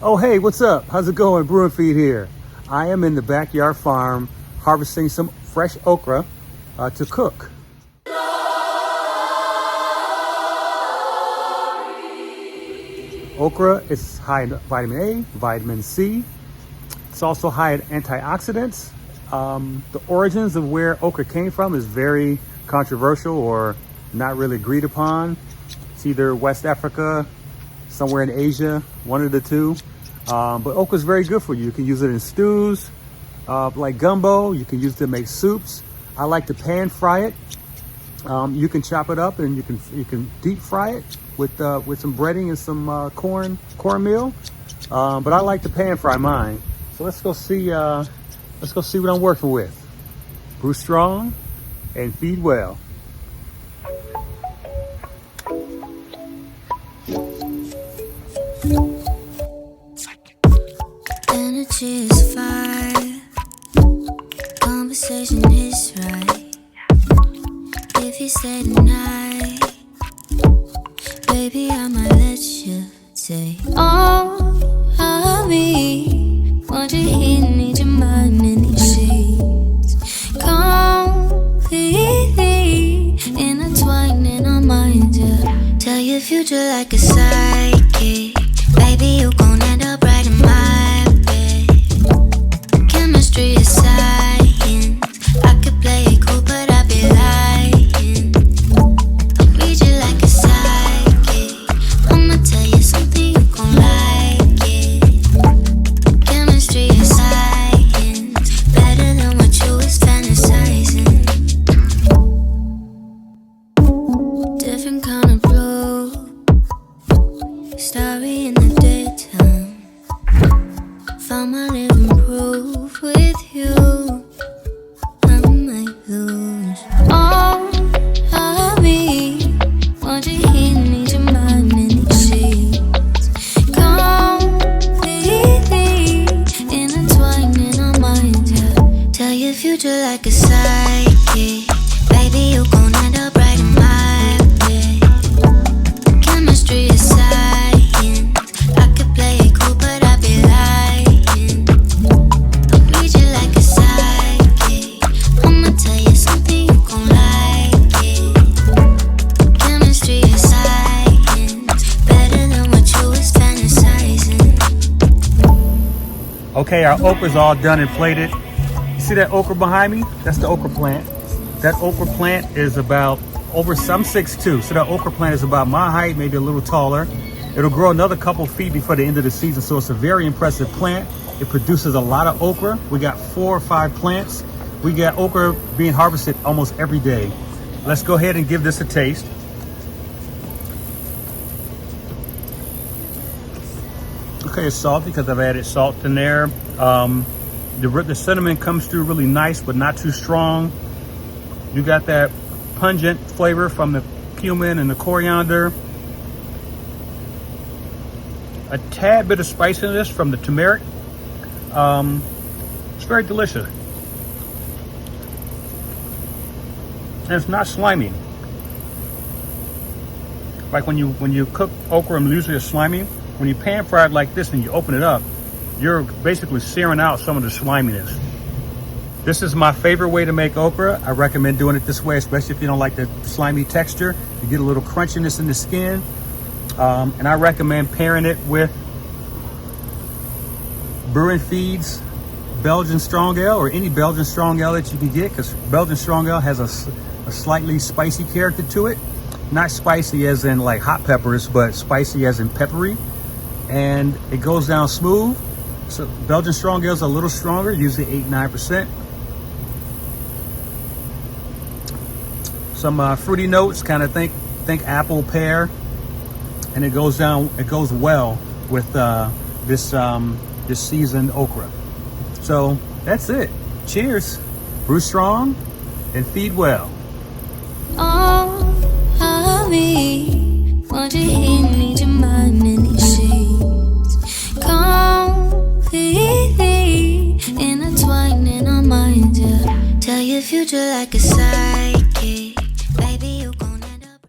Oh, hey, what's up? How's it going? Brew and Feed here. I am in the backyard farm harvesting some fresh okra to cook. Okra is high in vitamin A, vitamin C. It's also high in antioxidants. The origins of where okra came from is very controversial or not really agreed upon. It's either West Africa, somewhere in Asia, one of the two. But okra is very good for you. You can use it in stews, like gumbo. You can use it to make soups. I like to pan fry it. You can chop it up and you can deep fry it with some breading and some cornmeal. But I like to pan fry mine. So let's go see what I'm working with. Brew strong and feed well. Energy is fire, conversation is right. If you stay tonight, baby, I might let you say all of me. Want you here, need your mind in these sheets. Completely intertwined in our minds, yeah. Tell your future like a psychic. Baby, you gon' end up right in my bed. Chemistry is science. I could play it cool, but I'd be lying. I read you like a psychic. I'ma tell you something, you gon' like it. Chemistry is science. Better than what you was fantasizing. Different kind of blue. Starry in the daytime. Found my living proof with you. I might lose all of me. Want you here, need your mind in these sheets. Completely intertwined in our minds, yeah. Tell your future like a psychic. Baby, you gon' end up right in my bed. Chemistry is science. I could play it cool, but I'd be lying. I read you like a psychic. I'ma tell you something, you gon' like it. Chemistry is science. Better than what you was fantasizing. Okay, our okra's all done and plated. You see that okra behind me? That's the okra plant. That okra plant is about I'm 6'2", so that okra plant is about my height, maybe a little taller. It'll grow another couple feet before the end of the season, so it's a very impressive plant. It produces a lot of okra. We got 4 or 5 plants. We got okra being harvested almost every day. Let's go ahead and give this a taste. Okay, it's salty because I've added salt in there. The cinnamon comes through really nice, but not too strong. You got that pungent flavor from the cumin and the coriander. A tad bit of spiciness from the turmeric. It's very delicious. And it's not slimy. Like when you cook okra, and usually it's slimy. When you pan fry it like this and you open it up, you're basically searing out some of the sliminess. This is my favorite way to make okra. I recommend doing it this way, especially if you don't like the slimy texture. You get a little crunchiness in the skin. And I recommend pairing it with Brew and Feed's Belgian Strong Ale, or any Belgian Strong Ale that you can get, because Belgian Strong Ale has a slightly spicy character to it. Not spicy as in like hot peppers, but spicy as in peppery. And it goes down smooth. So Belgian Strong Ale is a little stronger, usually 8-9%. Some fruity notes, kind of think apple, pear, and it goes well with this seasoned okra. So that's it. Cheers. Brew strong and feed well. Oh.